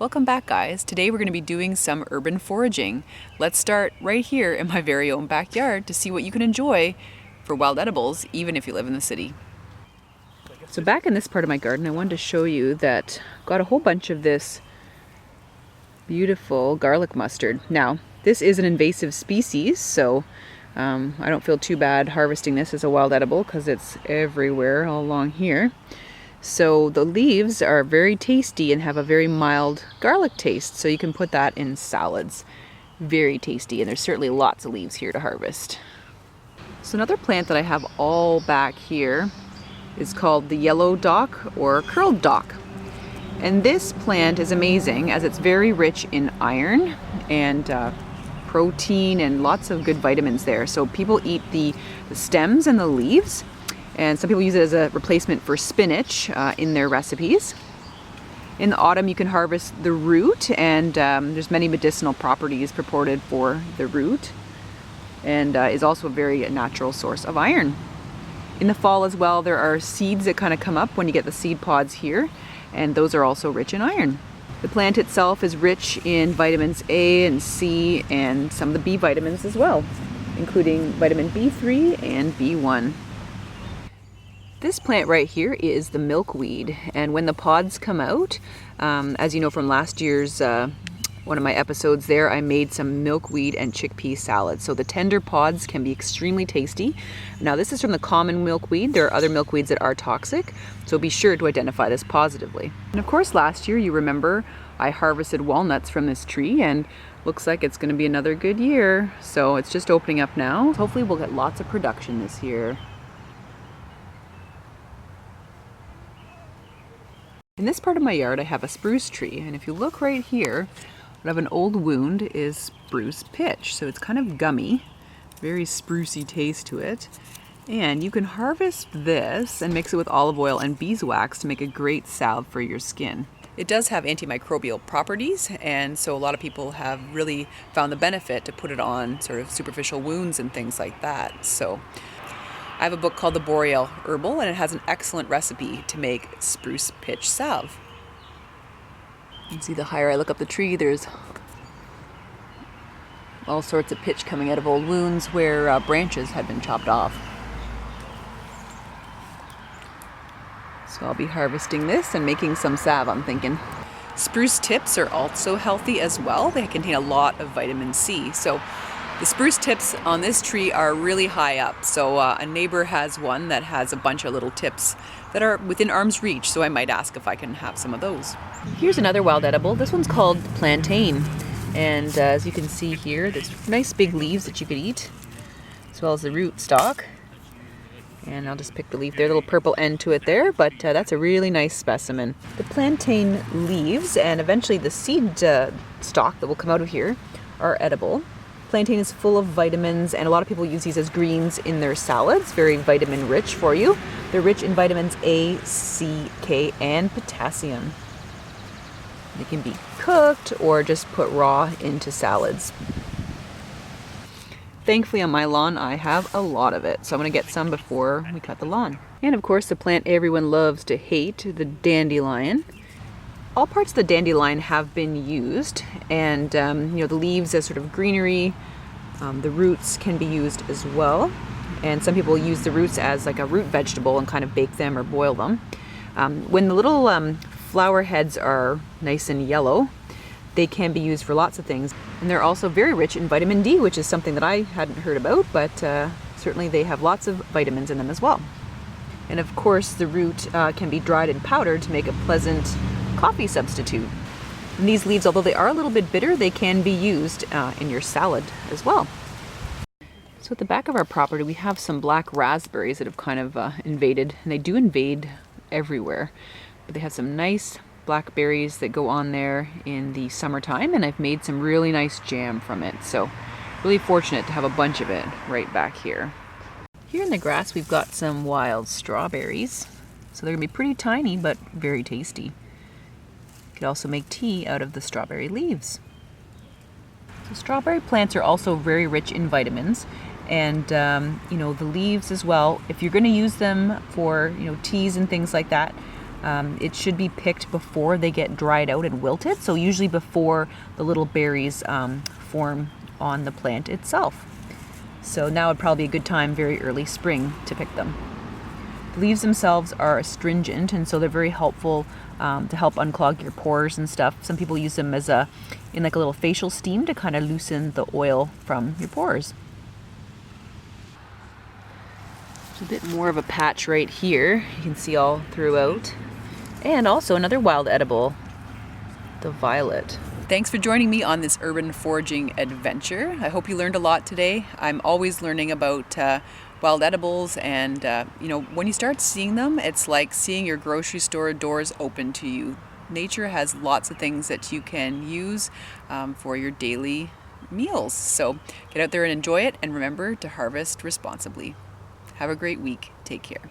Welcome back, guys. Today we're going to be doing some urban foraging. Let's start right here in my very own backyard to see what you can enjoy for wild edibles, even if you live in the city. So back in this part of my garden, I wanted to show you that I've got a whole bunch of this beautiful garlic mustard. Now, this is an invasive species, so I don't feel too bad harvesting this as a wild edible because it's everywhere all along here. So the leaves are very tasty and have a very mild garlic taste, so you can put that in salads. Very tasty, and there's certainly lots of leaves here to harvest. So another plant that I have all back here is called the yellow dock or curled dock. And this plant is amazing as it's very rich in iron and protein and lots of good vitamins there. So people eat the stems and the leaves. And some people use it as a replacement for spinach in their recipes. In the autumn you can harvest the root, and there's many medicinal properties purported for the root, and is also a very natural source of iron. In the fall as well, there are seeds that kind of come up when you get the seed pods here, and those are also rich in iron. The plant itself is rich in vitamins A and C and some of the B vitamins as well, including vitamin B3 and B1. This plant right here is the milkweed, and when the pods come out, as you know from last year's one of my episodes there, I made some milkweed and chickpea salad. So the tender pods can be extremely tasty. Now this is from the common milkweed. There are other milkweeds that are toxic, so be sure to identify this positively. And of course last year, you remember, I harvested walnuts from this tree, and looks like it's going to be another good year. So it's just opening up now. Hopefully we'll get lots of production this year. In this part of my yard, I have a spruce tree, and if you look right here, what I have an old wound is Spruce Pitch. So it's kind of gummy, very sprucey taste to it. And you can harvest this and mix it with olive oil and beeswax to make a great salve for your skin. It does have antimicrobial properties, and so a lot of people have really found the benefit to put it on sort of superficial wounds and things like that. So I have a book called The Boreal Herbal, and it has an excellent recipe to make spruce pitch salve. You can see the higher I look up the tree, there's all sorts of pitch coming out of old wounds where branches had been chopped off. So I'll be harvesting this and making some salve, I'm thinking. Spruce tips are also healthy as well. They contain a lot of vitamin C. So the spruce tips on this tree are really high up, so a neighbor has one that has a bunch of little tips that are within arm's reach, so I might ask if I can have some of those. Here's another wild edible. This one's called Plantain, and as you can see here, there's nice big leaves that you could eat, as well as the root stalk. And I'll just pick the leaf there, little purple end to it there, but that's a really nice specimen. The plantain leaves and eventually the seed stalk that will come out of here are edible. Plantain is full of vitamins, and a lot of people use these as greens in their salads. Very vitamin rich for you. They're rich in vitamins A, C, K, and potassium. They can be cooked or just put raw into salads. Thankfully on my lawn I have a lot of it, so I'm going to get some before we cut the lawn. And of course the plant everyone loves to hate, the dandelion. All parts of the dandelion have been used, and you know, the leaves as sort of greenery, the roots can be used as well, and some people use the roots as like a root vegetable and kind of bake them or boil them. When the little flower heads are nice and yellow, they can be used for lots of things, and they're also very rich in vitamin D, which is something that I hadn't heard about, but certainly they have lots of vitamins in them as well. And of course the root can be dried and powdered to make a pleasant coffee substitute. And these leaves, although they are a little bit bitter, they can be used in your salad as well. So at the back of our property we have some black raspberries that have kind of invaded, and they do invade everywhere, but they have some nice blackberries that go on there in the summertime, and I've made some really nice jam from it, so really fortunate to have a bunch of it right back here. Here in the grass we've got some wild strawberries, so they're gonna be pretty tiny but very tasty. You could also make tea out of the strawberry leaves. So strawberry plants are also very rich in vitamins, and you know, the leaves as well. If you're going to use them for, you know, teas and things like that, It should be picked before they get dried out and wilted, so usually before the little berries form on the plant itself. So now would probably be a good time, very early spring, to pick them. The leaves themselves are astringent, and so they're very helpful to help unclog your pores and stuff. Some people use them as in like a little facial steam to kind of loosen the oil from your pores. There's a bit more of a patch right here. You can see all throughout. And also another wild edible, the violet. Thanks for joining me on this urban foraging adventure. I hope you learned a lot today. I'm always learning about wild edibles, and when you start seeing them, it's like seeing your grocery store doors open to you. Nature has lots of things that you can use for your daily meals. So get out there and enjoy it, and remember to harvest responsibly. Have a great week. Take care.